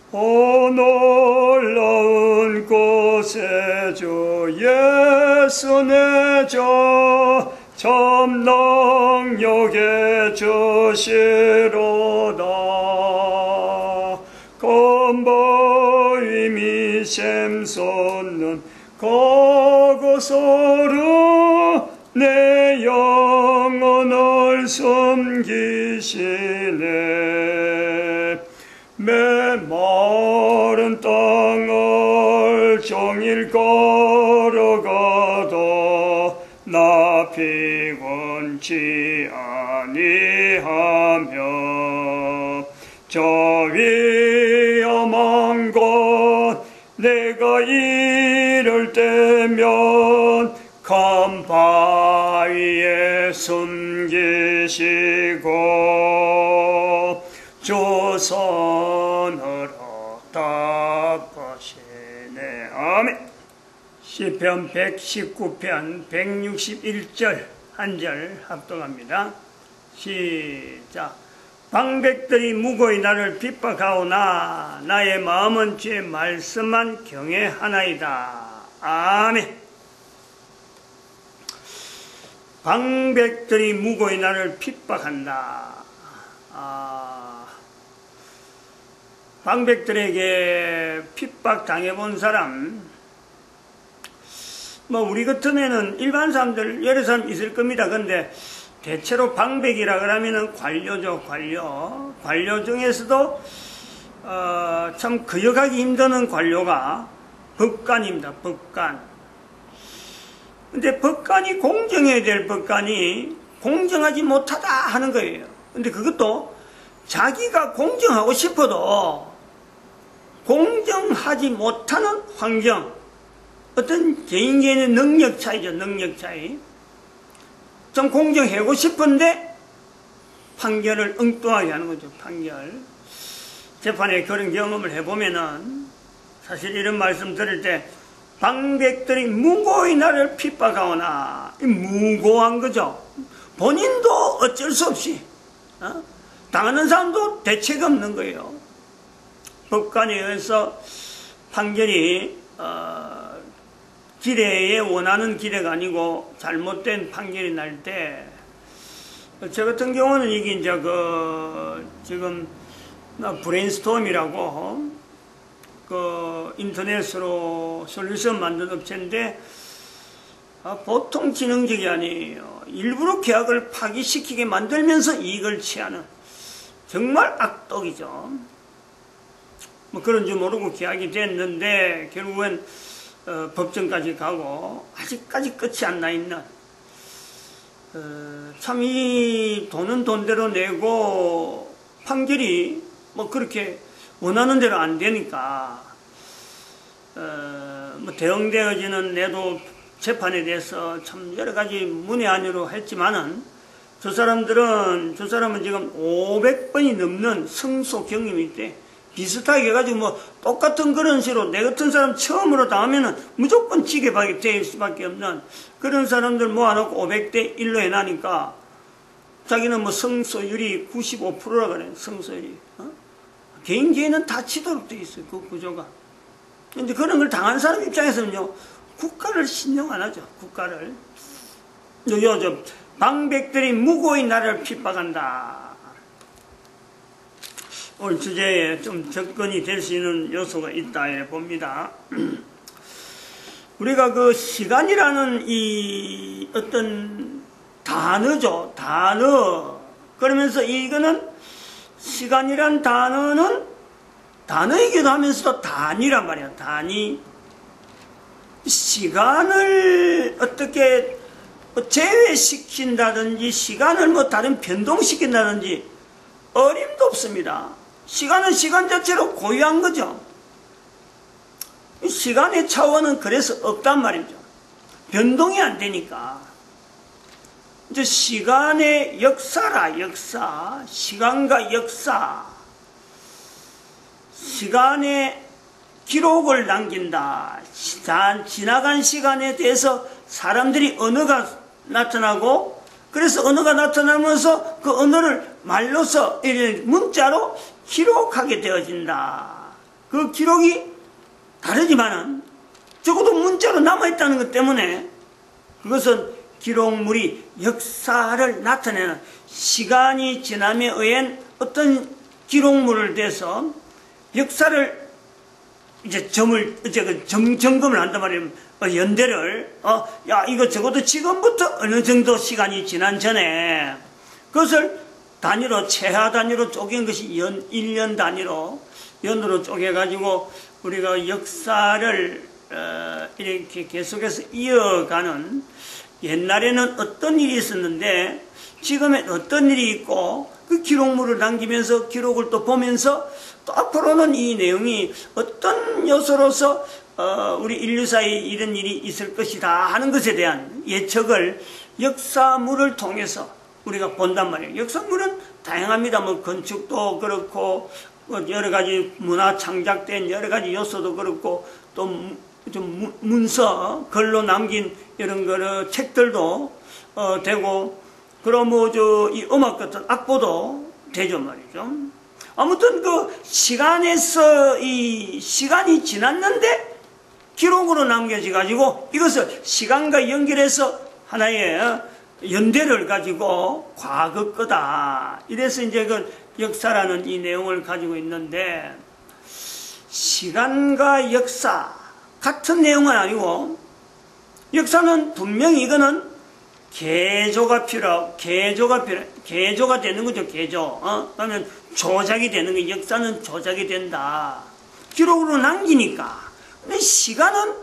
오 놀라운 곳에 주 예수 내자 참능력에 주시로다. 건보임이 샘솟는 그곳으로 내 영혼을 숨기시네. 메마른 땅을 종일 걸어가도 나 피곤치 아니하며 저 위험한 곳 내가 이를 때면 컴바위에 숨기시고 주 손으로 덮으시네. 아멘. 시편 119편 161절 한 절 합독합니다. 시작. 방백들이 무고히 나를 핍박하오나 나의 마음은 주의 말씀만 경외하나이다. 아멘. 방백들이 무고히 나를 핍박한다. 방백들에게 핍박 당해본 사람, 우리 같으면은 일반 사람들 여러 사람 있을 겁니다. 근데 대체로 방백이라 그러면은 관료죠. 관료 중에서도 참 거역하기 힘드는 관료가 법관입니다. 법관. 근데 법관이 공정해야 될 법관이 공정하지 못하다 하는 거예요. 근데 그것도 자기가 공정하고 싶어도 공정하지 못하는 환경, 어떤 개인의 능력 차이죠. 능력 차이. 좀 공정하고 싶은데 판결을 엉뚱하게 하는 거죠. 판결. 재판에 그런 경험을 해보면은 사실 이런 말씀 들을 때 방백들이 무고히 나를 핍박하오나, 무고한 거죠. 본인도 어쩔 수 없이 당하는 사람도 대책 없는 거예요. 법관에 의해서 판결이 기대에 원하는 기대가 아니고 잘못된 판결이 날 때, 저 같은 경우는 이게 이제 지금 브레인스톰이라고 인터넷으로 솔루션 만든 업체인데, 보통 지능적이 아니에요. 일부러 계약을 파기시키게 만들면서 이익을 취하는 정말 악독이죠. 그런 줄 모르고 계약이 됐는데 결국엔 법정까지 가고 아직까지 끝이 안 나 있는, 참 이 돈은 돈대로 내고 판결이 그렇게 원하는 대로 안 되니까 대응되어지는 내도 재판에 대해서 참 여러 가지 문외한으로 했지만은 저 사람은 지금 500번이 넘는 승소 경험이 있대. 비슷하게 해가지고 똑같은 그런 식으로 내 같은 사람 처음으로 당하면은 무조건 지게 될 수밖에 없는 그런 사람들 모아놓고 500대 1로 해놔니까 자기는 승소율이 95%라 그래. 승소율이. 개인은 다치도록 돼 있어요. 그 구조가. 근데 그런 걸 당한 사람 입장에서는요, 국가를 신용 안 하죠. 국가를. 방백들이 무고히 나를 핍박한다. 오늘 주제에 좀 접근이 될 수 있는 요소가 있다 이래 봅니다. 우리가 그 시간이라는 이 어떤 단어죠. 단어. 그러면서 이거는 시간이란 단어는 단어이기도 하면서도 단위란 말이야. 단위. 시간을 어떻게 제외시킨다든지 시간을 다른 변동시킨다든지 어림도 없습니다. 시간은 시간 자체로 고유한 거죠. 시간의 차원은 그래서 없단 말이죠. 변동이 안 되니까. 이제 시간의 역사라, 역사. 시간과 역사. 시간의 기록을 남긴다. 지나간 시간에 대해서 사람들이 언어가 나타나고, 그래서 언어가 나타나면서 그 언어를 말로서, 문자로 기록하게 되어진다. 그 기록이 다르지만은 적어도 문자로 남아있다는 것 때문에 그것은 기록물이 역사를 나타내는, 시간이 지남에 의한 어떤 기록물을 대서 역사를 이제 점검을 한단 말이에요. 연대를, 야, 이거 적어도 지금부터 어느 정도 시간이 지난 전에 그것을 단위로, 최하 단위로 쪼갠 것이 1년 단위로, 연으로 쪼개가지고 우리가 역사를 이렇게 계속해서 이어가는, 옛날에는 어떤 일이 있었는데 지금엔 어떤 일이 있고 그 기록물을 남기면서 기록을 또 보면서 또 앞으로는 이 내용이 어떤 요소로서 우리 인류사에 이런 일이 있을 것이다 하는 것에 대한 예측을 역사물을 통해서 우리가 본단 말이에요. 역사물은 다양합니다. 뭐 건축도 그렇고 여러 가지 문화 창작된 여러 가지 요소도 그렇고 또 좀 문서, 글로 남긴 이런 거를 책들도 되고, 그럼 이 음악 같은 악보도 되죠 말이죠. 아무튼 그 시간에서 이 시간이 지났는데 기록으로 남겨져 가지고 이것을 시간과 연결해서 하나의 연대를 가지고 과거 거다. 이래서 이제 그 역사라는 이 내용을 가지고 있는데, 시간과 역사 같은 내용은 아니고, 역사는 분명히 이거는 개조가 되는 거죠, 개조. 그러면 조작이 되는 거, 역사는 조작이 된다. 기록으로 남기니까. 근데 시간은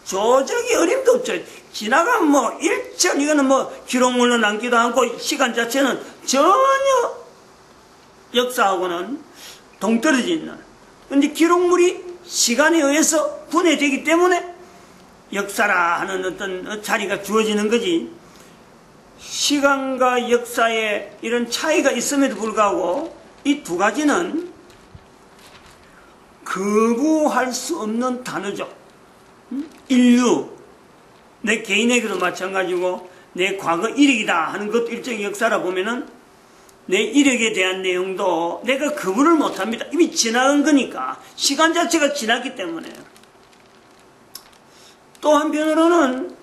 조작이 어림도 없죠. 지나간 뭐 일절, 이거는 뭐 기록물로 남기도 않고, 시간 자체는 전혀 역사하고는 동떨어져 있는. 근데 기록물이 시간에 의해서 분해되기 때문에 역사라 하는 어떤 자리가 주어지는 거지. 시간과 역사에 이런 차이가 있음에도 불구하고 이 두 가지는 거부할 수 없는 단어죠. 인류, 내 개인에게도 마찬가지고 내 과거 이력이다 하는 것도 일종의 역사라 보면은 내 이력에 대한 내용도 내가 거부를 못합니다. 이미 지나간 거니까. 시간 자체가 지났기 때문에. 또 한편으로는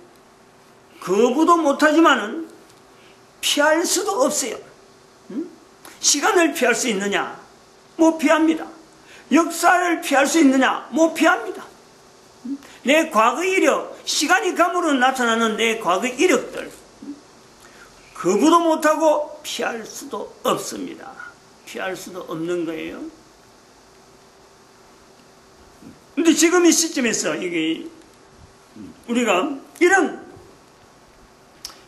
거부도 못하지만은 피할 수도 없어요. 시간을 피할 수 있느냐? 못 피합니다. 역사를 피할 수 있느냐? 못 피합니다. 내 과거 이력, 시간이 감으로 나타나는 내 과거 이력들, 거부도 못하고 피할 수도 없습니다. 피할 수도 없는 거예요. 근데 지금 이 시점에서 이게 우리가 이런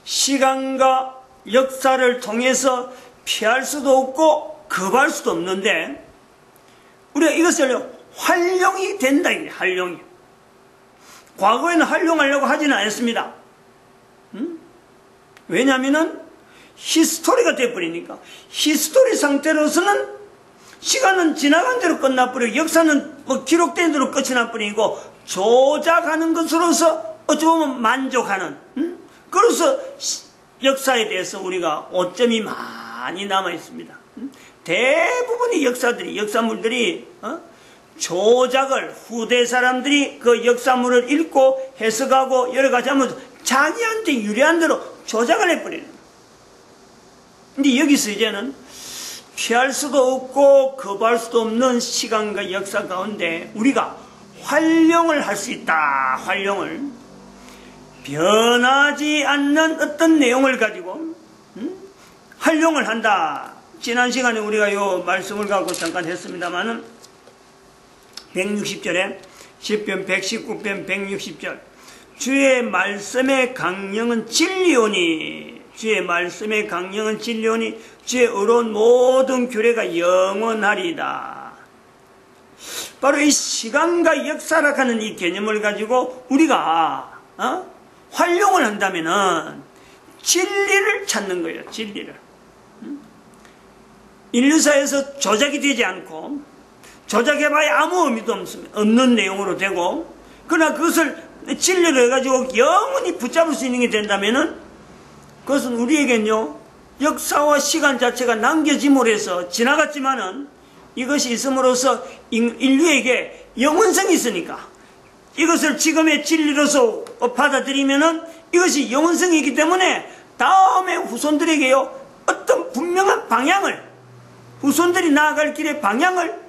시간과 역사를 통해서 피할 수도 없고 거부할 수도 없는데, 우리가 이것을 활용이 된다. 활용이. 과거에는 활용하려고 하지는 않았습니다. 왜냐하면 히스토리가 되어버리니까. 히스토리 상태로서는 시간은 지나간 대로 끝나버리고 역사는 뭐 기록된 대로 끝이 나버리고 조작하는 것으로서 어찌 보면 만족하는, 그래서 역사에 대해서 우리가 오점이 많이 남아 있습니다. 대부분의 역사물들이 조작을, 후대 사람들이 그 역사물을 읽고 해석하고 여러 가지 하면서 자기한테 유리한 대로 조작을 해버리는. 근데 여기서 이제는 피할 수도 없고 거부할 수도 없는 시간과 역사 가운데 우리가 활용을 할 수 있다. 활용을. 변하지 않는 어떤 내용을 가지고 활용을 한다. 지난 시간에 우리가 요 말씀을 갖고 잠깐 했습니다마는 160절에 시편 119편 160절, 주의 말씀의 강령은 진리오니, 주의 말씀의 강령은 진리오니 주의 의로운 모든 규례가 영원하리다. 바로 이 시간과 역사라 하는 이 개념을 가지고 우리가 활용을 한다면은 진리를 찾는 거예요. 진리를. 인류사에서 조작이 되지 않고 조작해봐야 아무 의미도 없는 내용으로 되고, 그러나 그것을 진리를 해가지고 영원히 붙잡을 수 있는 게 된다면은 그것은 우리에겐요 역사와 시간 자체가 남겨짐으로 해서 지나갔지만은 이것이 있음으로써 인류에게 영원성이 있으니까 이것을 지금의 진리로서 받아들이면은 이것이 영원성이 있기 때문에 다음에 후손들에게요 어떤 분명한 방향을, 후손들이 나아갈 길의 방향을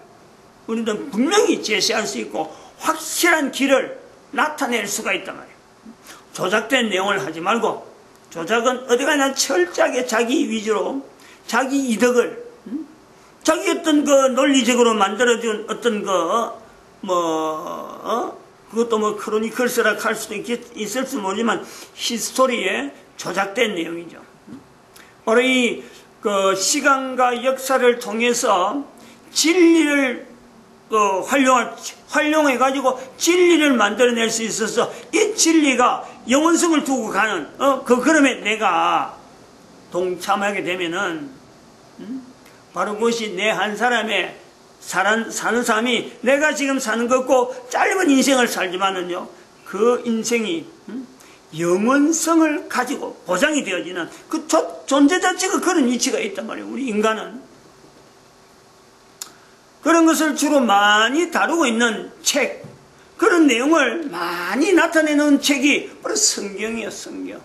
우리는 분명히 제시할 수 있고 확실한 길을 나타낼 수가 있단 말이에요. 조작된 내용을 하지 말고, 조작은 어디 가나 철저하게 자기 위주로 자기 이득을, 자기 어떤 그 논리적으로 만들어준 어떤 그것도 뭐 크로니클스라 할 수도 있을지 모르지만 히스토리에 조작된 내용이죠. 바로 이 시간과 역사를 통해서 진리를 활용해가지고 진리를 만들어낼 수 있어서 이 진리가 영원성을 두고 가는, 그러면 내가 동참하게 되면은, 바로 그것이 내 한 사람의 사는 삶이 내가 지금 사는 것고 짧은 인생을 살지만은요, 그 인생이, 영원성을 가지고 보장이 되어지는 그 존재 자체가 그런 위치가 있단 말이에요. 우리 인간은. 그런 것을 주로 많이 다루고 있는 책, 그런 내용을 많이 나타내는 책이 바로 성경이에요. 성경.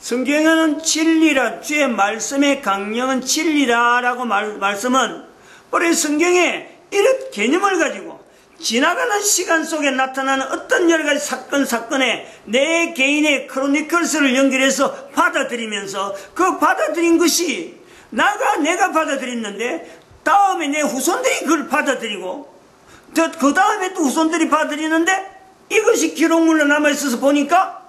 성경에는 진리라, 주의 말씀의 강령은 진리라라고 말씀은 바로 성경에 이런 개념을 가지고 지나가는 시간 속에 나타나는 어떤 여러 가지 사건에 내 개인의 크로니클스를 연결해서 받아들이면서 그 받아들인 것이 내가 받아들였는데 다음에 내 후손들이 그걸 받아들이고 그 다음에 또 후손들이 받아들이는데 이것이 기록물로 남아있어서 보니까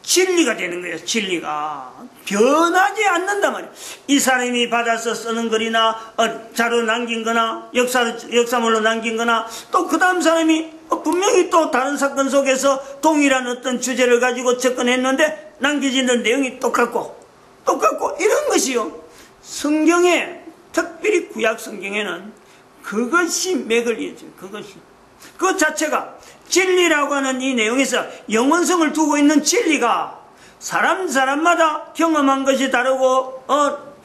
진리가 되는 거예요. 진리가 변하지 않는단 말이에요. 이 사람이 받아서 쓰는 글이나 자료 남긴 거나 역사물로 남긴 거나 또 그 다음 사람이 분명히 또 다른 사건 속에서 동일한 어떤 주제를 가지고 접근했는데 남겨지는 내용이 똑같고 이런 것이요. 성경에, 특별히 구약 성경에는 그것이 맥을 이어져요. 그 자체가 진리라고 하는 이 내용에서 영원성을 두고 있는 진리가 사람마다 경험한 것이 다르고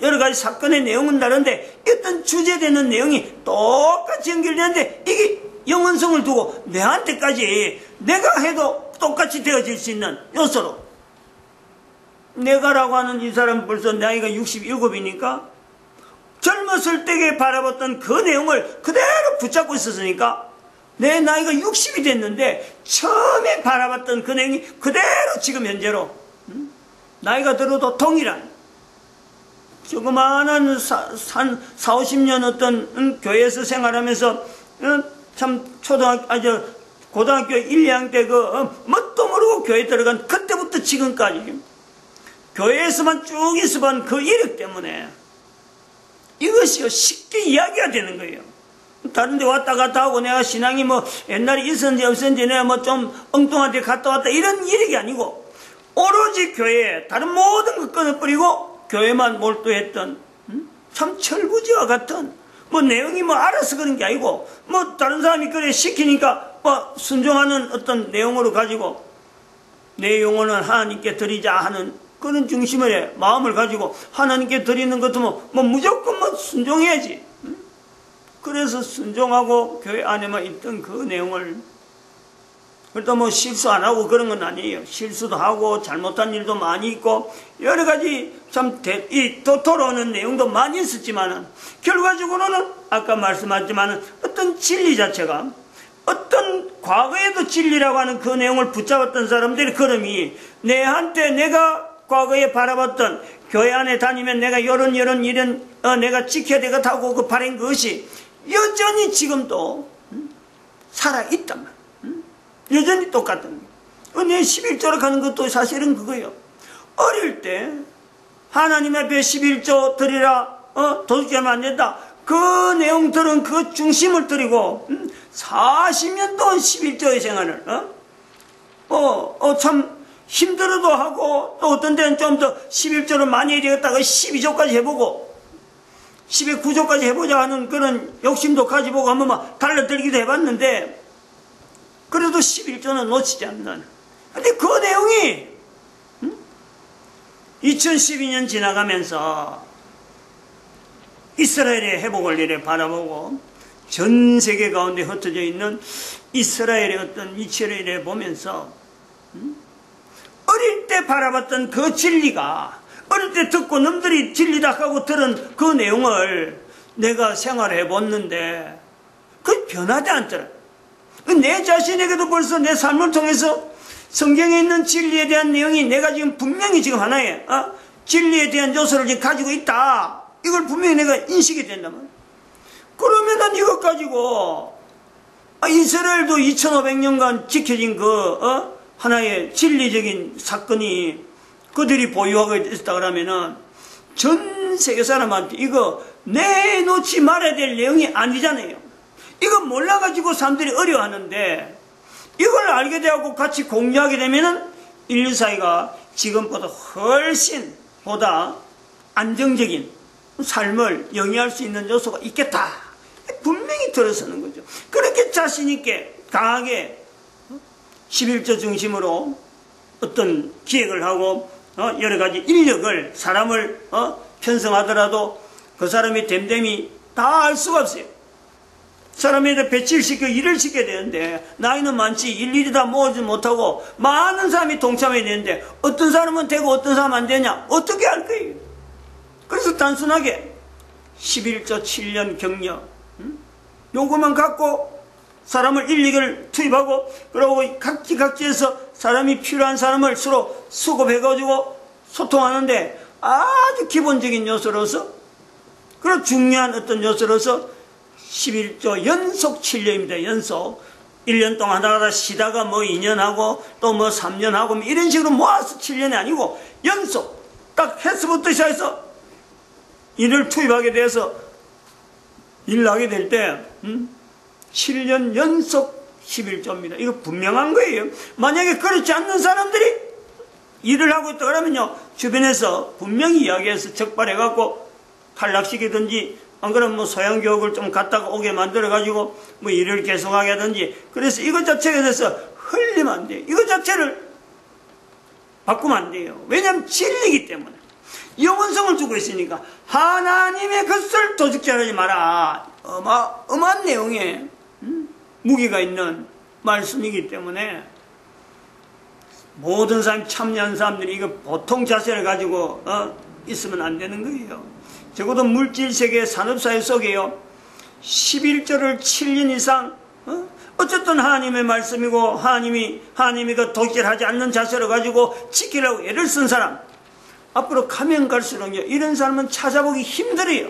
여러 가지 사건의 내용은 다른데 어떤 주제되는 내용이 똑같이 연결되는데 이게 영원성을 두고 내한테까지 내가 해도 똑같이 되어질 수 있는 요소로, 내가라고 하는 이 사람 벌써 나이가 67이니까 젊었을 때에 바라봤던 그 내용을 그대로 붙잡고 있었으니까 내 나이가 60이 됐는데 처음에 바라봤던 그 내용이 그대로 지금 현재로 나이가 들어도 동일한 조그마한 40-50년 어떤 교회에서 생활하면서 참 고등학교 1, 2학년 때 뭣도 모르고 교회 들어간 그때부터 지금까지 교회에서만 쭉 있어본 그 이력 때문에 이것이요 쉽게 이야기가 되는 거예요. 다른 데 왔다 갔다 하고 내가 신앙이 뭐 옛날에 있었는지 없었는지 내가 뭐 좀 엉뚱한 데 갔다 왔다 이런 이력이 아니고 오로지 교회에 다른 모든 것 끊어버리고 교회만 몰두했던 참 철부지와 같은 뭐 내용이 뭐 알아서 그런 게 아니고 뭐 다른 사람이 그래 시키니까 뭐 순종하는 어떤 내용으로 가지고 내 영혼은 하나님께 드리자 하는 그런 중심의 마음을 가지고 하나님께 드리는 것도 뭐 무조건 뭐 순종해야지. 그래서 순종하고 교회 안에만 있던 그 내용을, 그래도 뭐 실수 안 하고 그런 건 아니에요. 실수도 하고 잘못한 일도 많이 있고 여러 가지 참 돌아오는 내용도 많이 있었지만은 결과적으로는 아까 말씀하셨지만은 어떤 진리 자체가 어떤 과거에도 진리라고 하는 그 내용을 붙잡았던 사람들의 걸음이 내한테 내가 과거에 바라봤던 교회 안에 다니면 내가 이런 내가 지켜야 되겠다고 그 바란 것이 여전히 지금도 살아있단 말이에요. 여전히 똑같은 거예요. 내 11조를 가는 것도 사실은 그거예요. 어릴 때 하나님 앞에 11조 드리라 도둑질 하면 안 된다. 그 내용들은 그 중심을 드리고 40년 동안 11조의 생활을 참 힘들어도 하고 또 어떤 데는 좀 더 11조를 많이 해야 되겠다가 12조까지 해보고 12구조까지 해보자 하는 그런 욕심도 가지고 한번 막 달라들기도 해봤는데 그래도 11조는 놓치지 않는. 근데 그 내용이 2012년 지나가면서 이스라엘의 회복을 이래 바라보고 전 세계 가운데 흩어져 있는 이스라엘의 어떤 위치를 이래 보면서 어릴 때 바라봤던 그 진리가, 어릴 때 듣고 남들이 진리다 하고 들은 그 내용을 내가 생활해 봤는데 그게 변하지 않더라. 내 자신에게도 벌써 내 삶을 통해서 성경에 있는 진리에 대한 내용이 내가 지금 분명히 지금 하나의 진리에 대한 요소를 지금 가지고 있다. 이걸 분명히 내가 인식이 된다면, 그러면은 이것 가지고 이스라엘도 2500년간 지켜진 그 하나의 진리적인 사건이 그들이 보유하고 있다 그러면은 전 세계 사람한테 이거 내놓지 말아야 될 내용이 아니잖아요. 이거 몰라가지고 사람들이 어려워하는데, 이걸 알게 되고 같이 공유하게 되면은 인류 사회가 지금보다 훨씬 보다 안정적인 삶을 영위할 수 있는 요소가 있겠다. 분명히 들어서는 거죠. 그렇게 자신있게 강하게 11조 중심으로 어떤 기획을 하고 여러 가지 인력을, 사람을 편성하더라도 그 사람이 됨됨이 다 알 수가 없어요. 사람에게 배치를 시켜 일을 시켜야 되는데 나이는 많지 일일이 다 모으지 못하고 많은 사람이 동참해야 되는데 어떤 사람은 되고 어떤 사람은 안 되냐, 어떻게 할 거예요? 그래서 단순하게 11조 7년 경력 요것만 갖고 사람을 인력을 투입하고, 그러고 각지에서 사람이 필요한 사람을 서로 수급해가지고 소통하는데 아주 기본적인 요소로서, 그런 중요한 어떤 요소로서 11조 연속 7년입니다. 연속 1년 동안 하다가 쉬다가 뭐 2년 하고 또 뭐 3년 하고 이런 식으로 모아서 7년이 아니고 연속 딱 해서부터 시작해서 일을 투입하게 돼서 일을 하게 될 때 7년 연속 11조입니다. 이거 분명한 거예요. 만약에 그렇지 않는 사람들이 일을 하고 있다 그러면요, 주변에서 분명히 이야기해서 적발해갖고 탈락시키든지, 안 그러면 뭐 소양교육을 좀 갖다가 오게 만들어가지고 뭐 일을 계속하게 하든지, 그래서 이것 자체에 대해서 흘리면 안 돼요. 이것 자체를 바꾸면 안 돼요. 왜냐하면 진리이기 때문에. 영원성을 주고 있으니까 하나님의 것을 도둑질하지 마라. 어마어마한 내용에 무기가 있는 말씀이기 때문에 모든 사람이 참여한 사람들이 이거 보통 자세를 가지고 있으면 안 되는 거예요. 적어도 물질세계 산업사회 속에요, 11조를 7년 이상 어쨌든 하나님의 말씀이고 하나님이 그 도둑질하지 않는 자세를 가지고 지키려고 애를 쓴 사람, 앞으로 가면 갈수록요 이런 사람은 찾아보기 힘들어요.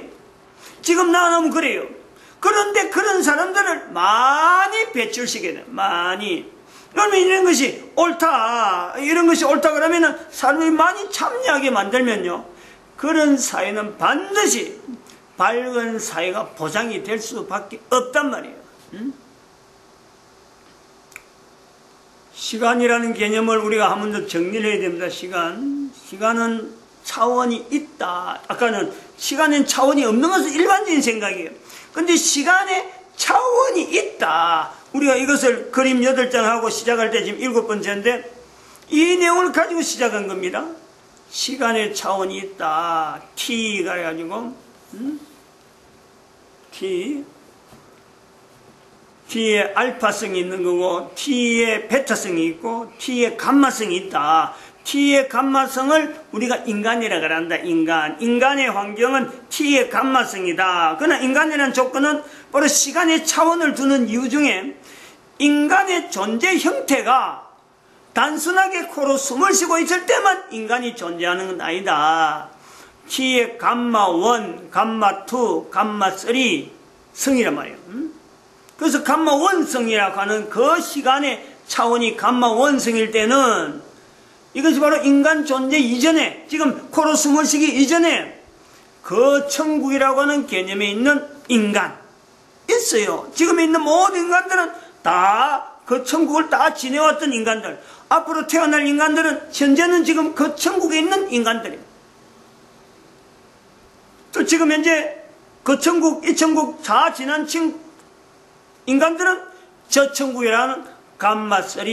지금 나오면 그래요. 그런데 그런 사람들을 많이 배출시켜야 돼요. 많이. 그러면 이런 것이 옳다 그러면은 사람들이 많이 참여하게 만들면요, 그런 사회는 반드시 밝은 사회가 보장이 될 수밖에 없단 말이에요. 시간이라는 개념을 우리가 한 번 더 정리를 해야 됩니다. 시간은 차원이 있다. 아까는 시간엔 차원이 없는 것은 일반적인 생각이에요. 근데 시간에 차원이 있다. 우리가 이것을 그림 8장하고 시작할 때 지금 7번째인데 이 내용을 가지고 시작한 겁니다. 시간에 차원이 있다. T가 해가지고 T에 알파성이 있는 거고 T에 베타성이 있고 T에 감마성이 있다. T의 감마성을 우리가 인간이라 그런다. 인간의 환경은 T의 감마성이다. 그러나 인간이라는 조건은 바로 시간의 차원을 두는 이유 중에 인간의 존재 형태가 단순하게 코로 숨을 쉬고 있을 때만 인간이 존재하는 건 아니다. T의 감마 1, 감마 2, 감마 3 성이란 말이에요. 그래서 감마 1 성이라고 하는 그 시간의 차원이 감마 1 성일 때는 이것이 바로 인간 존재 이전에, 지금 코로 숨을 쉬기 이전에 그 천국이라고 하는 개념에 있는 인간 있어요. 지금 있는 모든 인간들은 다 그 천국을 다 지내왔던 인간들, 앞으로 태어날 인간들은 현재는 지금 그 천국에 있는 인간들이에요. 또 지금 현재 그 천국, 이 천국 다 지난 인간들은 저 천국이라는 감마 3,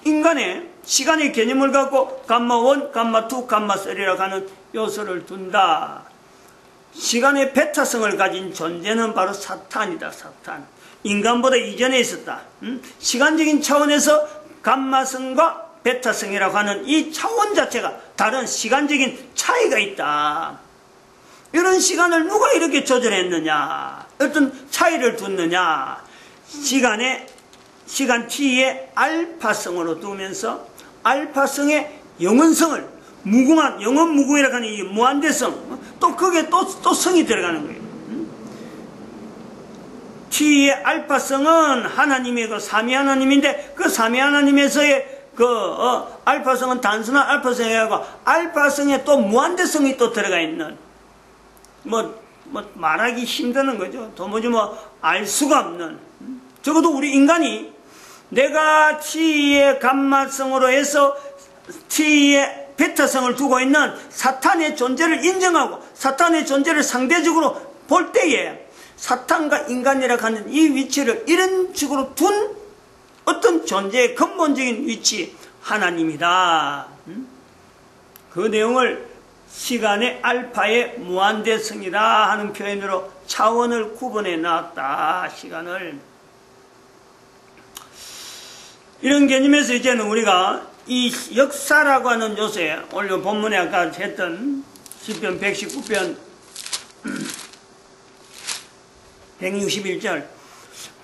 인간의 시간의 개념을 갖고 감마 1, 감마 2, 감마 3라고 하는 요소를 둔다. 시간의 배타성을 가진 존재는 바로 사탄이다. 사탄. 인간보다 이전에 있었다. 시간적인 차원에서 감마성과 베타성이라고 하는 이 차원 자체가 다른 시간적인 차이가 있다. 이런 시간을 누가 이렇게 조절했느냐? 어떤 차이를 뒀느냐? 시간 t의 알파성으로 두면서 알파성의 영원성을 무궁한 영원 무궁이라고 하는 이 무한대성, 또 거기에 또 성이 들어가는 거예요. t의 알파성은 하나님의 그 삼위 하나님인데, 그 삼위 하나님에서의 알파성은 단순한 알파성이 아니고 알파성에 또 무한대성이 또 들어가 있는, 말하기 힘드는 거죠. 도무지 알 수가 없는. 적어도 우리 인간이 내가 t의 감마성으로 해서 t의 베타성을 두고 있는 사탄의 존재를 인정하고 사탄의 존재를 상대적으로 볼 때에 사탄과 인간이라고 하는 이 위치를 이런 식으로 둔 어떤 존재의 근본적인 위치, 하나님이다. 그 내용을 시간의 알파의 무한대성이라 하는 표현으로 차원을 구분해 놨다. 시간을. 이런 개념에서 이제는 우리가 이 역사라고 하는 요소에, 오늘 본문에 아까 했던 시편 119편 161절,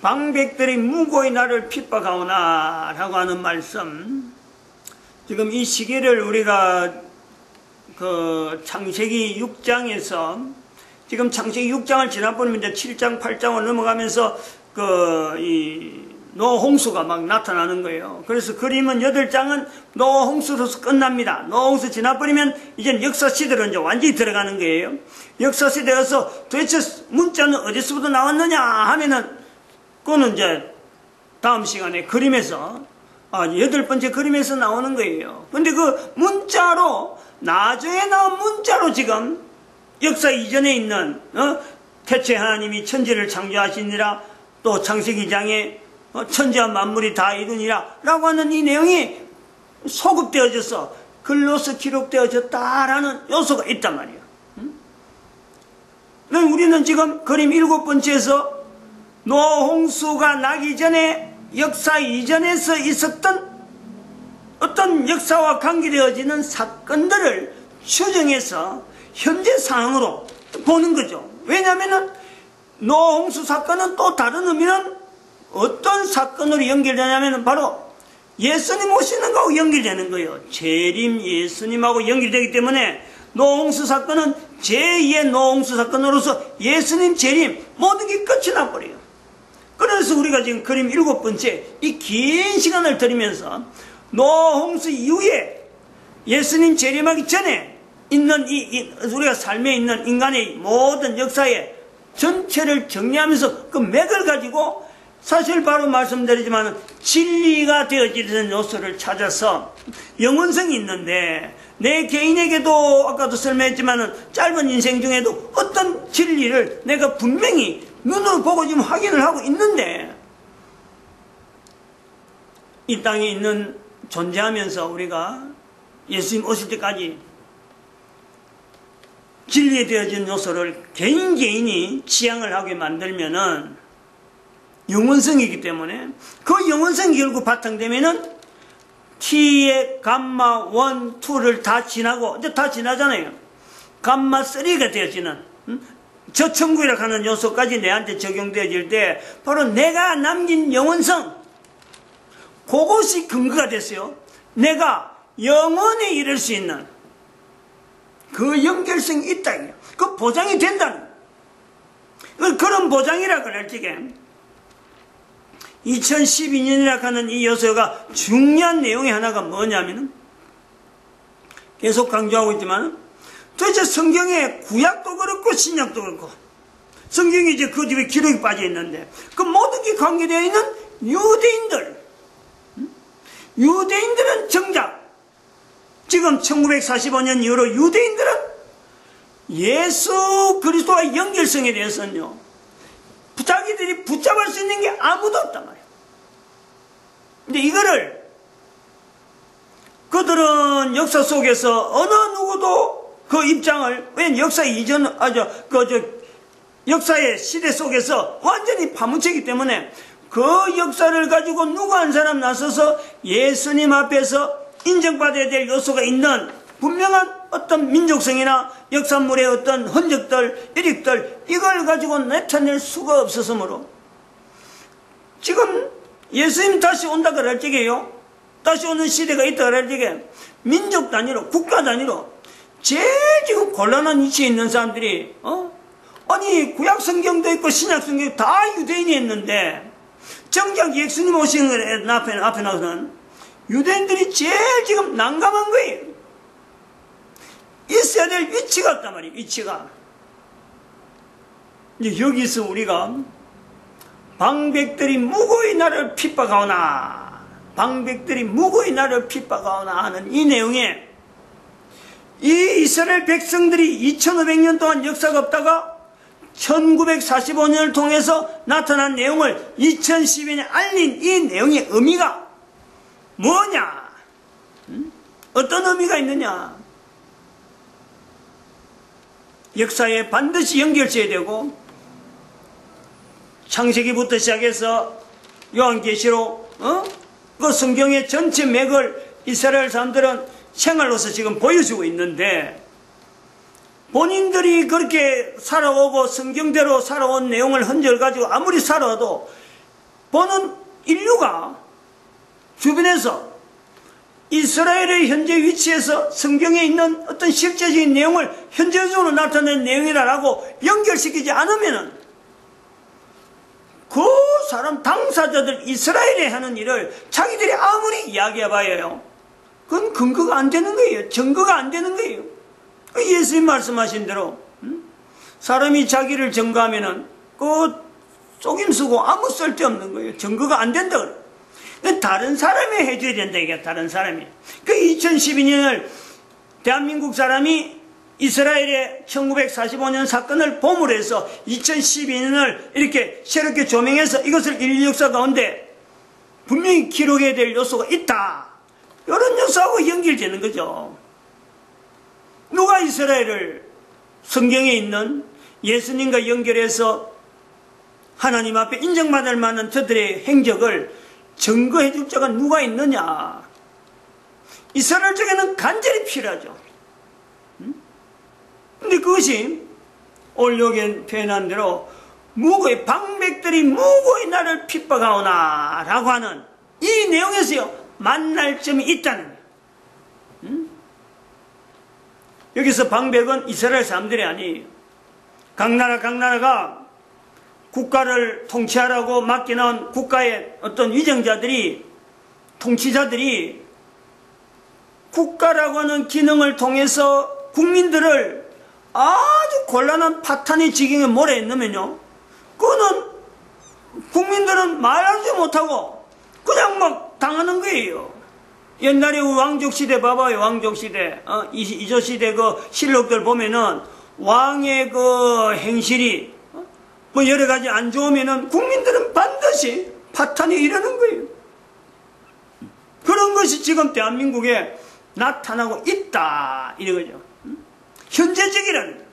방백들이 무고히 나를 핍박하오나 라고 하는 말씀, 지금 이 시기를 우리가 창세기 6장에서, 지금 창세기 6장을 지나보면 이제 7장 8장을 넘어가면서 노아 홍수가 막 나타나는 거예요. 그래서 그림은 8장은 노아 홍수로서 끝납니다. 노아 홍수 지나버리면 이제 역사시대로 이제 완전히 들어가는 거예요. 역사시대에서 도대체 문자는 어디서부터 나왔느냐 하면은, 그거는 이제 다음 시간에 그림에서, 8번째 그림에서 나오는 거예요. 근데 그 문자로, 나중에 나온 문자로 지금 역사 이전에 있는, 태초에 하나님이 천지를 창조하시니라, 또 창세기 2장에 천지와 만물이 다 이루니라 라고 하는 이 내용이 소급되어져서 글로서 기록되어졌다라는 요소가 있단 말이에요. 우리는 지금 그림 7번째에서 노아 홍수가 나기 전에 역사 이전에서 있었던 어떤 역사와 관계되어지는 사건들을 추정해서 현재 상황으로 보는 거죠. 왜냐하면 노아 홍수 사건은 또 다른 의미는 어떤 사건으로 연결되냐면 바로 예수님 오시는 거하고 연결되는 거예요. 재림 예수님하고 연결되기 때문에 노아 홍수 사건은 제2의 노아 홍수 사건으로서 예수님 재림 모든 게 끝이 나버려요. 그래서 우리가 지금 그림 7번째 이 긴 시간을 들이면서 노아 홍수 이후에 예수님 재림하기 전에 있는 우리가 삶에 있는 인간의 모든 역사의 전체를 정리하면서 그 맥을 가지고 사실 바로 말씀드리지만 진리가 되어지는 요소를 찾아서 영원성이 있는데, 내 개인에게도 아까도 설명했지만 짧은 인생 중에도 어떤 진리를 내가 분명히 눈으로 보고 지금 확인을 하고 있는데, 이 땅에 있는 존재하면서 우리가 예수님 오실 때까지 진리에 되어진 요소를 개인이 지향을 하게 만들면은 영원성이기 때문에 그 영원성이 결국 바탕되면은 t의 감마 1, 2를 다 지나고 이제 다 지나잖아요. 감마 3가 되어지는 저천국이라고 하는 요소까지 내한테 적용되어질 때 바로 내가 남긴 영원성, 그것이 근거가 됐어요. 내가 영원히 이룰 수 있는 그 연결성이 있다. 그 보장이 된다는, 그런 보장이라고 할 적에 2012년이라고 하는 이 요소가 중요한 내용의 하나가 뭐냐면은, 계속 강조하고 있지만 도대체 성경에 구약도 그렇고 신약도 그렇고 성경이 이제 그 뒤에 기록이 빠져 있는데 그 모든 게 관계되어 있는 유대인들은 정작 지금 1945년 이후로 유대인들은 예수 그리스도와 연결성에 대해서는요, 자기들이 붙잡을 수 있는 게 아무도 없단 말이에요. 근데 이거를 그들은 역사 속에서 어느 누구도 그 입장을 왜 역사 이전, 역사의 시대 속에서 완전히 파묻히기 때문에 그 역사를 가지고 누구 한 사람 나서서 예수님 앞에서 인정받아야 될 요소가 있는 분명한 어떤 민족성이나 역사물의 어떤 흔적들, 이력들, 이걸 가지고 나타낼 수가 없었으므로 지금 예수님 다시 온다 그럴 적에요. 다시 오는 시대가 있다 그럴 적에 민족 단위로, 국가 단위로 제일 지금 곤란한 위치에 있는 사람들이, 아니, 구약 성경도 있고 신약 성경도 다 유대인이 있는데, 정작 예수님 오시는 앞에 나서는 유대인들이 제일 지금 난감한 거예요. 있어야 될 위치가 없단 말이에요, 위치가. 이제 여기서 우리가 방백들이 무고히 나를 핍박하오나, 방백들이 무고히 나를 핍박하오나 하는 이 내용에 이 이스라엘 백성들이 2500년 동안 역사가 없다가 1945년을 통해서 나타난 내용을 2012년에 알린 이 내용의 의미가 뭐냐? 어떤 의미가 있느냐? 역사에 반드시 연결돼야 되고 창세기부터 시작해서 요한계시록, 그 성경의 전체 맥을 이스라엘 사람들은 생활로서 지금 보여주고 있는데 본인들이 그렇게 살아오고 성경대로 살아온 내용을 흔적을 가지고 아무리 살아도 보는 인류가 주변에서 이스라엘의 현재 위치에서 성경에 있는 어떤 실제적인 내용을 현재적으로 나타낸 내용이라고 연결시키지 않으면은 그 사람 당사자들 이스라엘이 하는 일을 자기들이 아무리 이야기해봐요. 그건 근거가 안 되는 거예요. 증거가 안 되는 거예요. 예수님 말씀하신 대로 사람이 자기를 증거하면은 그 속임수고 아무 쓸데없는 거예요. 증거가 안 된다 그래. 다른 사람이 해줘야 된다 이게 다른 사람이. 그 2012년을 대한민국 사람이 이스라엘의 1945년 사건을 보물로 해서 2012년을 이렇게 새롭게 조명해서 이것을 인류 역사 가운데 분명히 기록해야 될 요소가 있다. 이런 요소하고 연결되는 거죠. 누가 이스라엘을 성경에 있는 예수님과 연결해서 하나님 앞에 인정받을 만한 저들의 행적을 증거해 줄 자가 누가 있느냐? 이스라엘 쪽에는 간절히 필요하죠. 근데 그것이 오늘 여기 표현한 대로 무고히 방백들이 무고히 나를 핍박하오나 라고 하는 이 내용에서요 만날 점이 있다는 거예요. 여기서 방백은 이스라엘 사람들이 아니에요. 각 나라가 국가를 통치하라고 맡겨놓은 국가의 어떤 위정자들이, 통치자들이 국가라고 하는 기능을 통해서 국민들을 아주 곤란한 파탄의 지경에 몰아넣으면요, 그거는 국민들은 말하지 못하고 그냥 막 당하는 거예요. 옛날에 왕족시대 봐봐요. 왕족시대, 이조시대 그 실록들 보면은 왕의 그 행실이 뭐 여러 가지 안 좋으면은 국민들은 반드시 파탄이 이르는 거예요. 그런 것이 지금 대한민국에 나타나고 있다. 이거죠. 현재적이라는 거예요.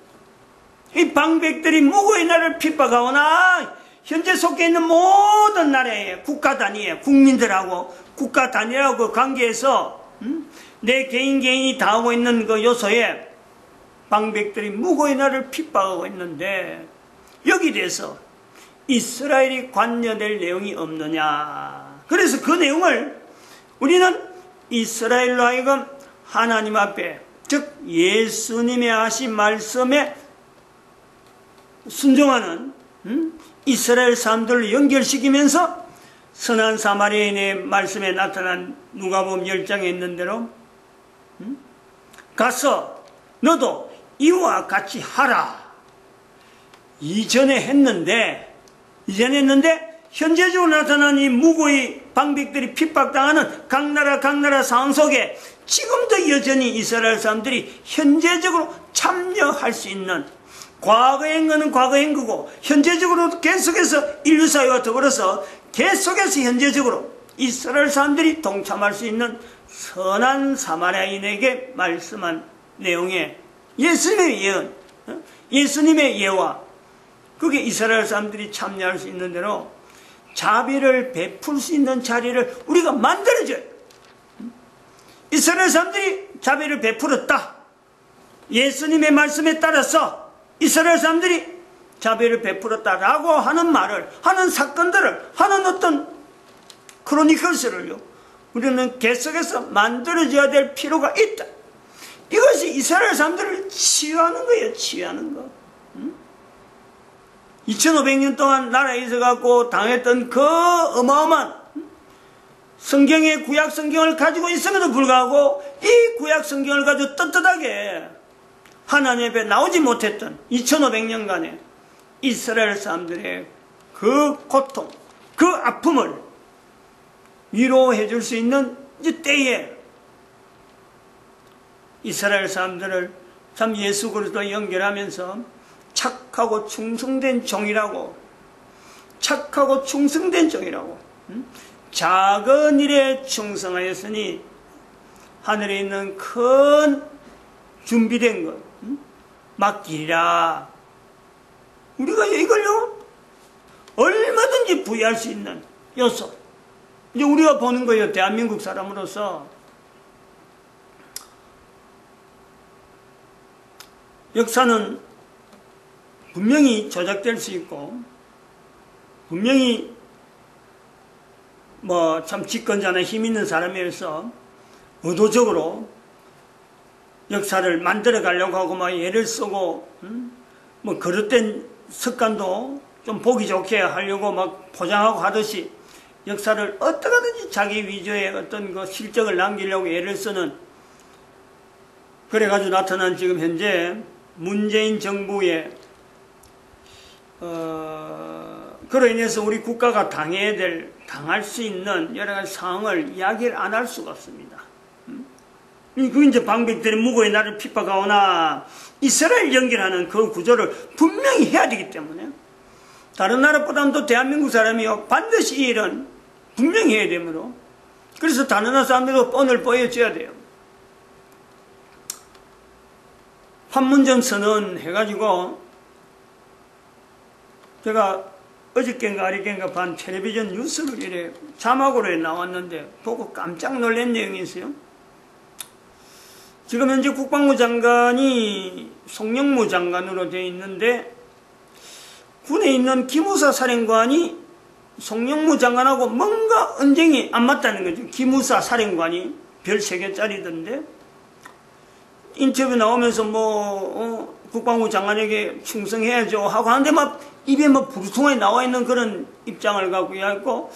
이 방백들이 무고히 나를 핍박하오나 현재 속해 있는 모든 나라의 국가 단위의 국민들하고 국가 단위하고 관계에서 내 개인이 다 하고 있는 그 요소에 방백들이 무고히 나를 핍박하고 있는데 여기에 대해서 이스라엘이 관여될 내용이 없느냐. 그래서 그 내용을 우리는 이스라엘로 하여금 하나님 앞에, 즉 예수님의 하신 말씀에 순종하는 이스라엘 사람들을 연결시키면서 선한 사마리아인의 말씀에 나타난 누가복음 10장에 있는 대로 가서 너도 이와 같이 하라. 이전에 했는데 현재적으로 나타난 이 무고히 방백들이 핍박당하는 각 나라 상황 속에 지금도 여전히 이스라엘 사람들이 현재적으로 참여할 수 있는, 과거의 행거는 과거의 행거고 현재적으로 계속해서 인류사회와 더불어서 계속해서 현재적으로 이스라엘 사람들이 동참할 수 있는 선한 사마리아인에게 말씀한 내용의 예수님의 예언, 예수님의 예화, 그게 이스라엘 사람들이 참여할 수 있는 대로 자비를 베풀 수 있는 자리를 우리가 만들어줘요. 이스라엘 사람들이 자비를 베풀었다. 예수님의 말씀에 따라서 이스라엘 사람들이 자비를 베풀었다라고 하는 말을, 하는 사건들을, 하는 어떤 크로니클스를요, 우리는 계속해서 만들어줘야 될 필요가 있다. 이것이 이스라엘 사람들을 치유하는 거예요. 치유하는 거. 2500년 동안 나라에 있어갖고 당했던 그 어마어마한 성경의 구약 성경을 가지고 있음에도 불구하고 이 구약 성경을 가지고 떳떳하게 하나님 앞에 나오지 못했던 2500년간의 이스라엘 사람들의 그 고통, 그 아픔을 위로해 줄 수 있는 이제 때에 이스라엘 사람들을 참 예수 그리스도와 연결하면서 착하고 충성된 종이라고, 착하고 충성된 종이라고, 작은 일에 충성하였으니 하늘에 있는 큰 준비된 것 맡기리라. 우리가 이걸요 얼마든지 부여할 수 있는 요소, 이제 우리가 보는 거예요. 대한민국 사람으로서 역사는 분명히 조작될 수 있고, 분명히 뭐 참 집권자나 힘 있는 사람에 의해서 의도적으로 역사를 만들어 가려고 하고 막 애를 쓰고 뭐 그릇된 습관도 좀 보기 좋게 하려고 막 포장하고 하듯이 역사를 어떻게든지 자기 위주의 어떤 그 실적을 남기려고 애를 쓰는, 그래가지고 나타난 지금 현재 문재인 정부의 그로 인해서 우리 국가가 당할 수 있는 여러 가지 상황을 이야기를 안 할 수가 없습니다. 그 이제 방백들이 무고의 나를 핍박하오나 이스라엘 연결하는 그 구조를 분명히 해야 되기 때문에 다른 나라보다도 대한민국 사람이요 반드시 이 일은 분명히 해야 되므로, 그래서 다른 나라 사람들도 뻔을 보여줘야 돼요. 판문점 선언 해가지고 제가 어저께인가 어저께인가 반 텔레비전 뉴스를 이래 자막으로 나왔는데 보고 깜짝 놀란 내용이 있어요. 지금 현재 국방부 장관이 송영무 장관으로 되어 있는데 군에 있는 기무사 사령관이 송영무 장관하고 뭔가 언쟁이 안 맞다는 거죠. 기무사 사령관이 별 3개짜리던데 인터뷰 나오면서 국방부 장관에게 충성해야죠 하고 하는데 막 입에 막 부르퉁하게 나와 있는 그런 입장을 갖고 있고,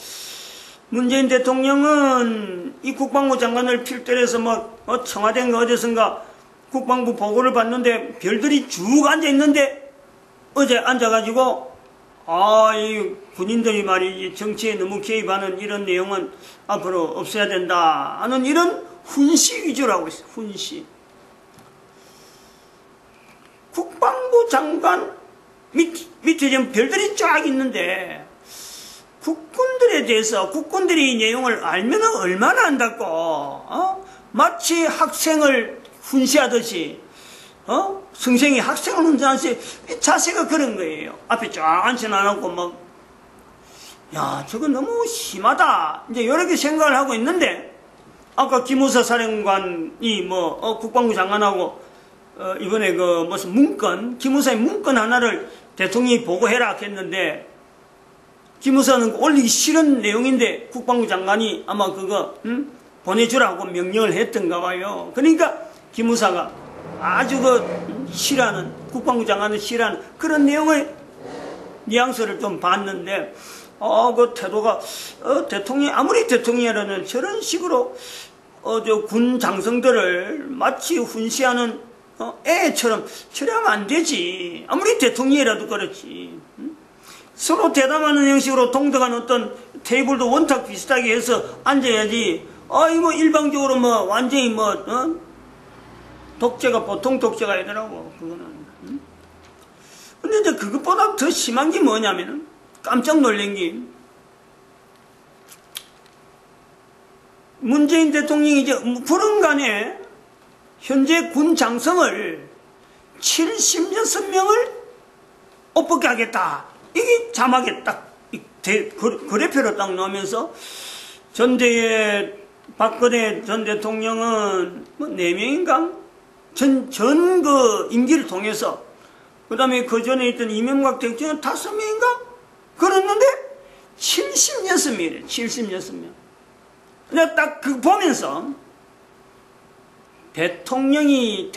문재인 대통령은 이 국방부 장관을 필두해서 청와대인가 어디선가 국방부 보고를 받는데 별들이 쭉 앉아 있는데 어제 앉아가지고 이 군인들이 말이지 정치에 너무 개입하는 이런 내용은 앞으로 없어야 된다 하는 이런 훈시 위주로 하고 있어요. 훈시. 국방부 장관 밑에 지금 별들이 쫙 있는데 국군들에 대해서 국군들이 이 내용을 알면 얼마나 안다고 마치 학생을 훈시하듯이 선생이 학생을 훈시하듯이 자세가 그런 거예요. 앞에 쫙 앉혀놔놓고 야 저거 너무 심하다 이제 이렇게 생각을 하고 있는데, 아까 기무사 사령관이 국방부 장관하고 이번에 무슨 문건, 기무사의 문건 하나를 대통령이 보고해라 했는데, 기무사는 올리기 싫은 내용인데 국방부 장관이 아마 그거 보내주라고 명령을 했던가 봐요. 그러니까 기무사가 아주 싫어하는, 국방부 장관을 싫어하는 그런 내용의 뉘앙스를 좀 봤는데, 그 태도가 대통령이 아무리 대통령이라는 저런 식으로 군 장성들을 마치 훈시하는 애처럼 처리하면 안 되지. 아무리 대통령이라도 그렇지. 서로 대담하는 형식으로 동등한 어떤 테이블도 원탁 비슷하게 해서 앉아야지. 일방적으로 완전히 독재가 보통 독재가 아니더라고 그거는. 근데 이제 그것보다 더 심한 게 뭐냐면은 깜짝 놀란 게, 문재인 대통령이 이제 그런 간에 현재 군 장성을 76명을 옷 벗게 하겠다. 이게 자막에 딱 그래표로 딱 나오면서 박근혜 전 대통령은 뭐 4명인가? 전 그 임기를 통해서 그 다음에 그 전에 있던 이명박 대통령은 5명인가? 그랬는데 76명이래. 76명. 내가 딱 그 보면서 대통령이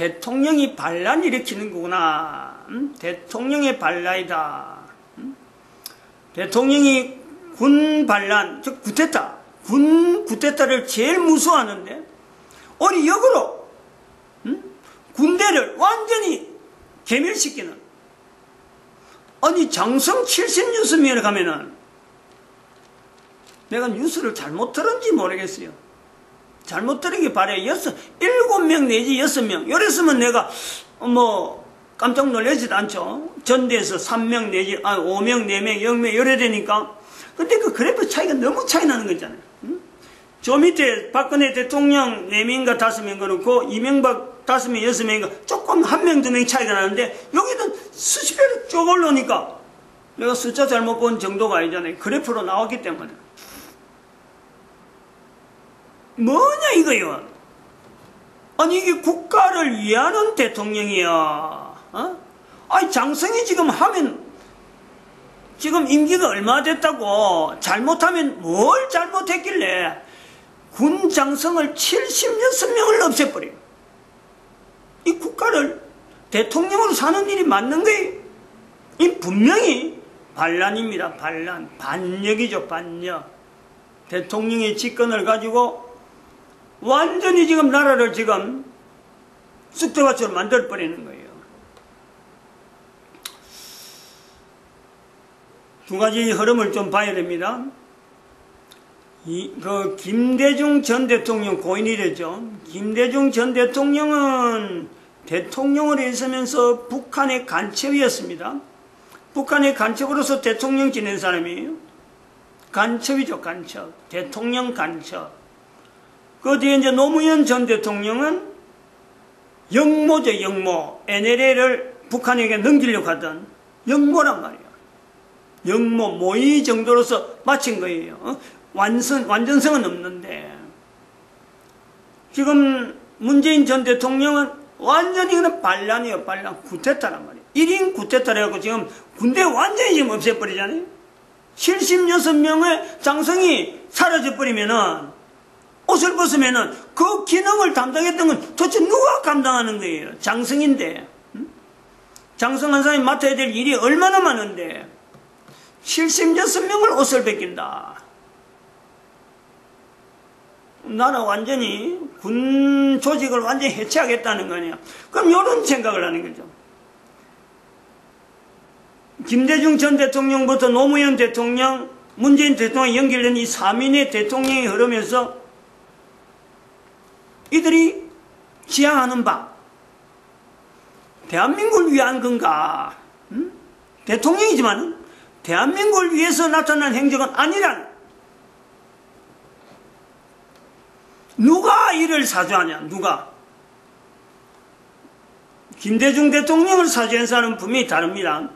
반란 일으키는 거구나. 대통령의 반란이다. 대통령이 군 반란, 즉 쿠데타, 군 쿠데타를 제일 무서워하는데 우리 역으로 군대를 완전히 괴멸시키는, 아니 장성 76명에 가면은 내가 뉴스를 잘못 들은지 모르겠어요. 잘못 들으기 바래. 7명 내지 6명. 이랬으면 내가 뭐 깜짝 놀라지도 않죠. 전대에서 3명 내지 5명, 4명, 0명 이래 되니까. 근데 그 그래프 차이가 너무 차이 나는 거잖아요. 저 밑에 박근혜 대통령 4명인가 5명 그렇고 이명박 5명, 6명인가 조금 1명, 2명 차이가 나는데 여기는 수십 배로 쭉 올라오니까 내가 숫자 잘못 본 정도가 아니잖아요. 그래프로 나왔기 때문에. 뭐냐 이거요. 아니 이게 국가를 위하는 대통령이야. 아니 장성이 지금 하면 지금 임기가 얼마 됐다고 잘못하면 뭘 잘못했길래 군 장성을 76명을 없애버려. 이 국가를 대통령으로 사는 일이 맞는 거예요. 이 분명히 반란입니다. 반란. 반역이죠. 반역. 대통령의 직권을 가지고 완전히 지금 나라를 지금 쑥대밭처럼 만들어버리는 거예요. 두 가지 흐름을 좀 봐야 됩니다. 김대중 전 대통령 고인이랬죠. 김대중 전 대통령은 대통령으로 있으면서 북한의 간첩이었습니다. 북한의 간첩으로서 대통령 지낸 사람이에요. 간첩이죠, 간첩. 대통령 간첩. 그 뒤에 이제 노무현 전 대통령은 영모죠, 영모. NLL을 북한에게 넘기려고 하던 영모란 말이에요. 영모, 모의 정도로서 마친 거예요. 완전성은 없는데. 지금 문재인 전 대통령은 완전히 그냥 반란이에요, 반란. 쿠데타란 말이에요. 1인 쿠데타를 해갖고 지금 군대 완전히 지금 없애버리잖아요. 76명의 장성이 사라져버리면은 옷을 벗으면은 그 기능을 담당했던 건 도대체 누가 감당하는 거예요? 장성인데. 장성한 사람이 맡아야 될 일이 얼마나 많은데 76명을 옷을 벗긴다. 나라 완전히 군 조직을 완전히 해체하겠다는 거 아니야. 그럼 이런 생각을 하는 거죠. 김대중 전 대통령부터 노무현 대통령, 문재인 대통령이 연결된 이 3인의 대통령이 흐르면서 이들이 지향하는 바 대한민국을 위한 건가? 대통령이지만 대한민국을 위해서 나타난 행적은 아니란. 누가 이를 사주하냐? 누가? 김대중 대통령을 사주한 사람은 분명히 다릅니다.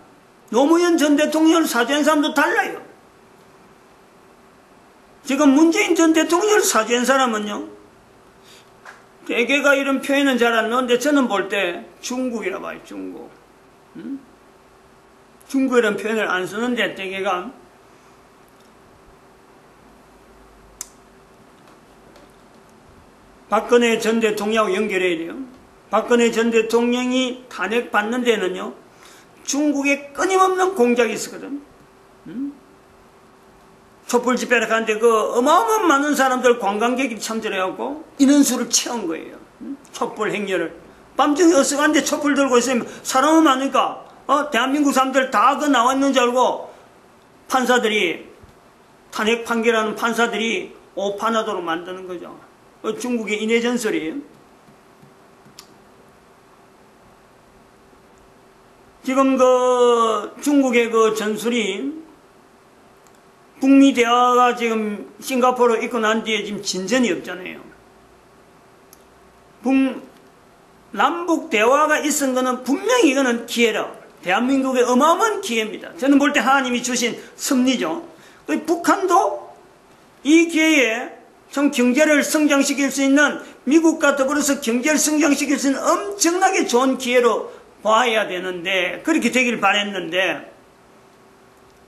노무현 전 대통령을 사주한 사람도 달라요. 지금 문재인 전 대통령을 사주한 사람은요, 대개가 이런 표현은 잘 안 나오는데 저는 볼 때 중국이라 봐요. 중국. 중국이라는 표현을 안 쓰는데 대개가 박근혜 전 대통령하고 연결해야 돼요. 박근혜 전 대통령이 탄핵받는 데는요, 중국에 끊임없는 공작이 있었거든. 촛불 집회를 가는데 그 어마어마한 많은 사람들 관광객이 참전해갖고 인원수를 채운 거예요. 촛불 행렬을. 밤중에 어서간데 촛불 들고 있으면 사람은 많으니까 대한민국 사람들 다 그 나왔는 줄 알고 판사들이, 탄핵 판결하는 판사들이 오판하도록 만드는 거죠. 중국의 인해 전설이에요. 지금 그 중국의 그 전술이 북미 대화가 지금 싱가포르로 있고 난 뒤에 지금 진전이 없잖아요. 남북 대화가 있은 거는 분명히 이거는 기회라. 대한민국의 어마어마한 기회입니다. 저는 볼 때 하나님이 주신 섭리죠. 북한도 이 기회에 좀 경제를 성장시킬 수 있는, 미국과 더불어서 경제를 성장시킬 수 있는 엄청나게 좋은 기회로 봐야 되는데, 그렇게 되길 바랬는데,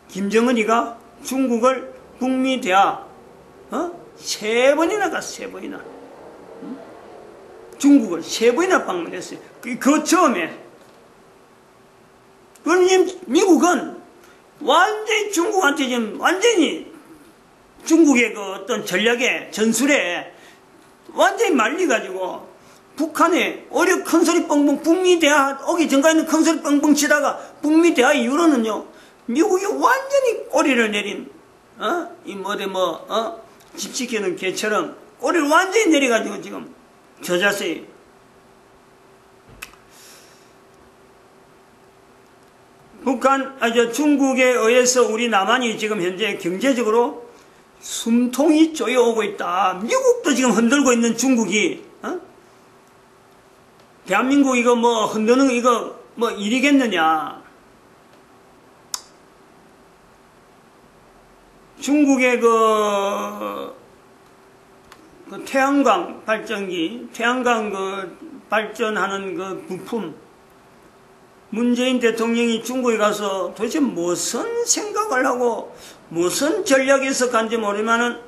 김정은이가 중국을 북미 대화 3번이나 갔어. 3번이나. 중국을 3번이나 방문했어요. 그 처음에. 그러니 미국은 완전히 중국한테 지금 완전히 중국의 그 어떤 전략에, 전술에 완전히 말려가지고 북한에 오히려 큰소리 뻥뻥 북미 대화 오기 전까지는 큰소리 뻥뻥 치다가 북미 대화 이후로는요, 미국이 완전히 꼬리를 내린, 집 지키는 개처럼 꼬리를 완전히 내려가지고 지금 저 자세히. 중국에 의해서 우리 남한이 지금 현재 경제적으로 숨통이 쪼여오고 있다. 미국도 지금 흔들고 있는 중국이, 대한민국 이거 뭐 흔드는 이거 뭐 일이겠느냐. 중국의 그 태양광 발전기, 태양광 발전하는 그 부품, 문재인 대통령이 중국에 가서 도대체 무슨 생각을 하고 무슨 전략에서 간지 모르지만은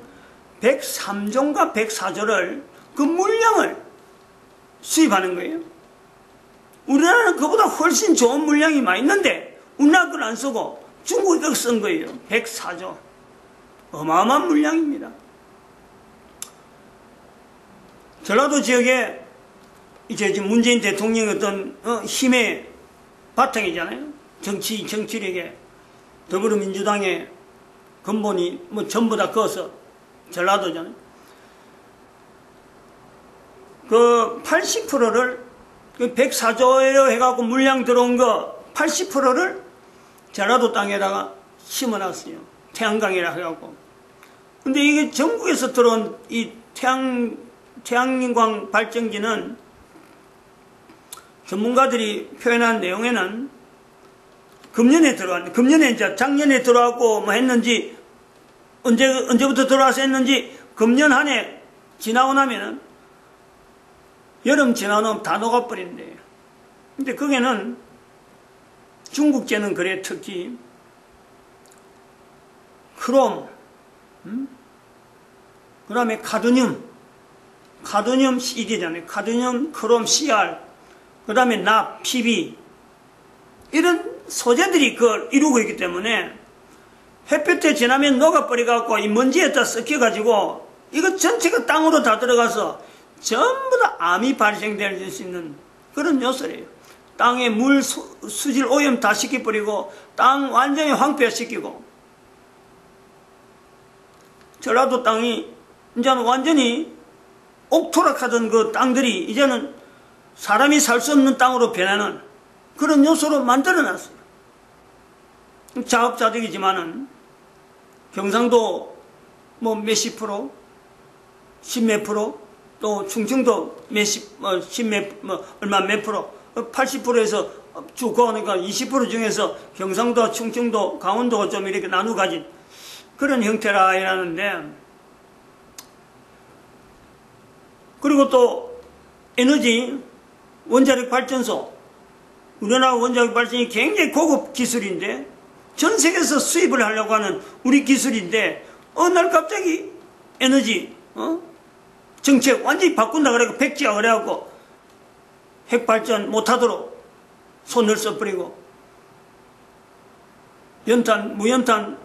103조인가 104조를 그 물량을 수입하는 거예요. 우리나라는 그보다 훨씬 좋은 물량이 많이 있는데 우리나라 걸 안 쓰고 중국이 그걸 쓴 거예요. 104조. 어마어마한 물량입니다. 전라도 지역에 이제 지금 문재인 대통령의 어떤 힘의 바탕이잖아요. 정치력에 더불어민주당의 근본이 뭐 전부 다 거서 전라도잖아요. 그 80%를 그 104조에 해갖고 물량 들어온 거 80%를 전라도 땅에다가 심어놨어요. 태양광이라 해갖고. 근데 이게 전국에서 들어온 이 태양광 발전기는 전문가들이 표현한 내용에는 금년에 들어왔는데, 금년에 이제 작년에 들어왔고 뭐 했는지, 언제부터 들어와서 했는지, 금년 한 해 지나고 나면은, 여름 지나고 나면 다 녹아버린대요. 근데 거기는, 중국제는 그래, 특히, 크롬, 그 다음에 카드뮴 CD잖아요. 카드뮴, 크롬, CR, 그 다음에 납, PB, 이런 소재들이 그걸 이루고 있기 때문에 햇볕에 지나면 녹아버려갖고 이 먼지에다 섞여가지고 이거 전체가 땅으로 다 들어가서 전부 다 암이 발생될 수 있는 그런 요소래요. 땅에 물, 수질 오염 다 시켜버리고 땅 완전히 황폐화시키고, 전라도 땅이 이제는 완전히 옥토락하던 그 땅들이 이제는 사람이 살 수 없는 땅으로 변하는 그런 요소로 만들어놨어요. 자업자득이지만은 경상도 뭐 몇십 프로, 십몇 프로, 또 충청도 얼마 몇 프로, 80%에서 쭉 가니까 20% 중에서 경상도, 충청도, 강원도가 좀 이렇게 나누어 가진 그런 형태라 이러는데, 그리고 또 에너지 원자력 발전소, 우리나라 원자력 발전이 굉장히 고급 기술인데 전 세계에서 수입을 하려고 하는 우리 기술인데 어느 날 갑자기 에너지 정책 완전히 바꾼다 그래갖고 백지화 그래갖고 핵발전 못하도록 손을 써버리고 연탄, 무연탄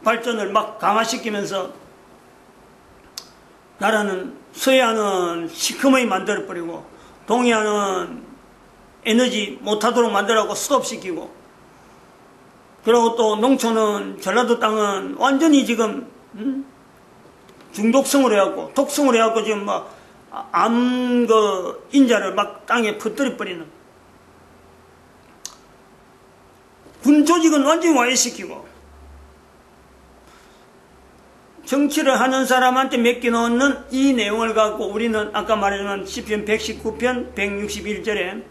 발전을 막 강화시키면서 나라는 서해안은 시커멓게 만들어버리고 동해안은 에너지 못하도록 만들어갖고 스톱시키고, 그리고 또 농촌은, 전라도 땅은 완전히 지금 중독성으로 해갖고 독성으로 해갖고 지금 막 인자를 막 땅에 퍼뜨려버리는, 군 조직은 완전히 와해시키고, 정치를 하는 사람한테 맡겨놓는 이 내용을 갖고 우리는 아까 말했지만 시편 119편 161절에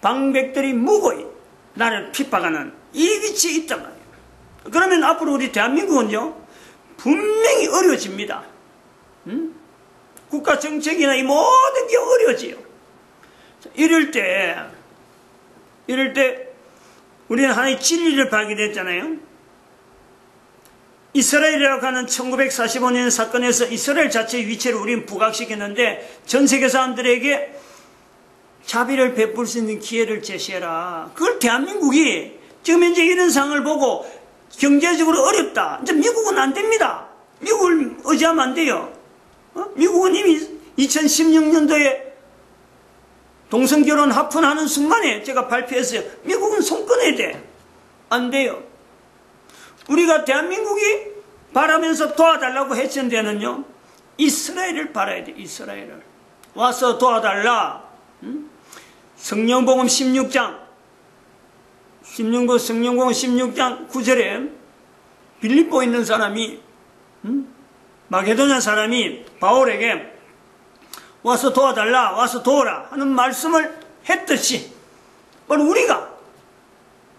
방백들이 무고히 나를 핍박하는 이 위치에 있단 말이에요. 그러면 앞으로 우리 대한민국은요 분명히 어려워집니다. 국가 정책이나 이 모든 게 어려워져요. 이럴 때 우리는 하나의 진리를 발견했잖아요. 이스라엘이라고 하는 1945년 사건에서 이스라엘 자체의 위치를 우리는 부각시켰는데 전 세계 사람들에게 자비를 베풀 수 있는 기회를 제시해라. 그걸 대한민국이 지금 현재 이런 상황을 보고 경제적으로 어렵다. 이제 미국은 안 됩니다. 미국을 의지하면 안 돼요. 미국은 이미 2016년도에 동성결혼 합헌하는 순간에 제가 발표했어요. 미국은 손 꺼내야 돼. 안 돼요. 우리가 대한민국이 바라면서 도와달라고 했던 데는요, 이스라엘을 바라야 돼. 이스라엘을. 와서 도와달라. 성령복음 16장 9절에 빌립보 있는 사람이 마게도냐 사람이 바울에게 와서 도와달라, 와서 도우라 하는 말씀을 했듯이 바로 우리가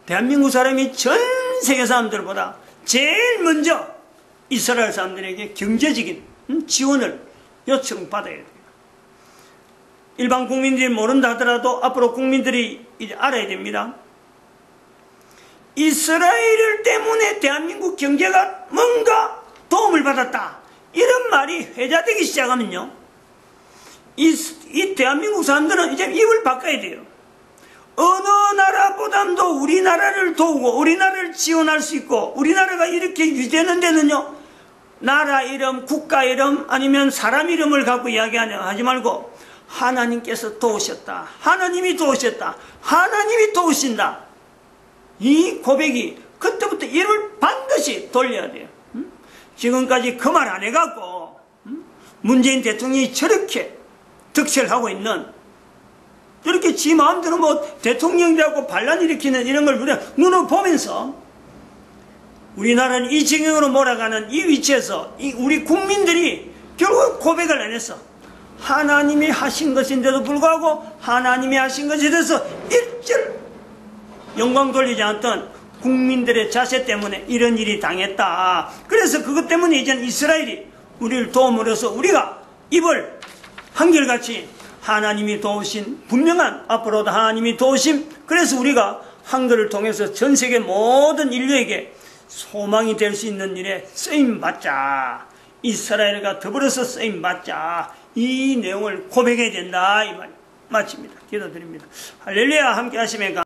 대한민국 사람이 전 세계 사람들보다 제일 먼저 이스라엘 사람들에게 경제적인 지원을 요청받아야 돼요. 일반 국민들이 모른다 하더라도 앞으로 국민들이 이제 알아야 됩니다. 이스라엘 때문에 대한민국 경제가 뭔가 도움을 받았다. 이런 말이 회자되기 시작하면요. 이 대한민국 사람들은 이제 입을 바꿔야 돼요. 어느 나라보다도 우리나라를 도우고 우리나라를 지원할 수 있고 우리나라가 이렇게 유지되는 데는요. 나라 이름, 국가 이름 아니면 사람 이름을 갖고 이야기하지 말고 하나님께서 도우셨다. 하나님이 도우셨다. 하나님이 도우신다. 이 고백이 그때부터 입을 반드시 돌려야 돼요. 지금까지 그 말 안 해갖고 문재인 대통령이 저렇게 득실하고 있는 저렇게 지 마음대로 뭐 대통령이라고 반란 일으키는 이런 걸 우리가 눈으로 보면서 우리나라는 이 지경으로 몰아가는 이 위치에서 우리 국민들이 결국 고백을 안 했어. 하나님이 하신 것인데도 불구하고 하나님이 하신 것에 대해서 일절 영광 돌리지 않던 국민들의 자세 때문에 이런 일이 당했다. 그래서 그것 때문에 이제는 이스라엘이 우리를 도움으로써 우리가 입을 한결같이 하나님이 도우신 분명한 앞으로도 하나님이 도우심 그래서 우리가 한글을 통해서 전 세계 모든 인류에게 소망이 될 수 있는 일에 쓰임받자. 이스라엘과 더불어서 쓰임받자. 이 내용을 고백해야 된다. 이 말 마칩니다. 기도드립니다. 할렐루야 함께 하시면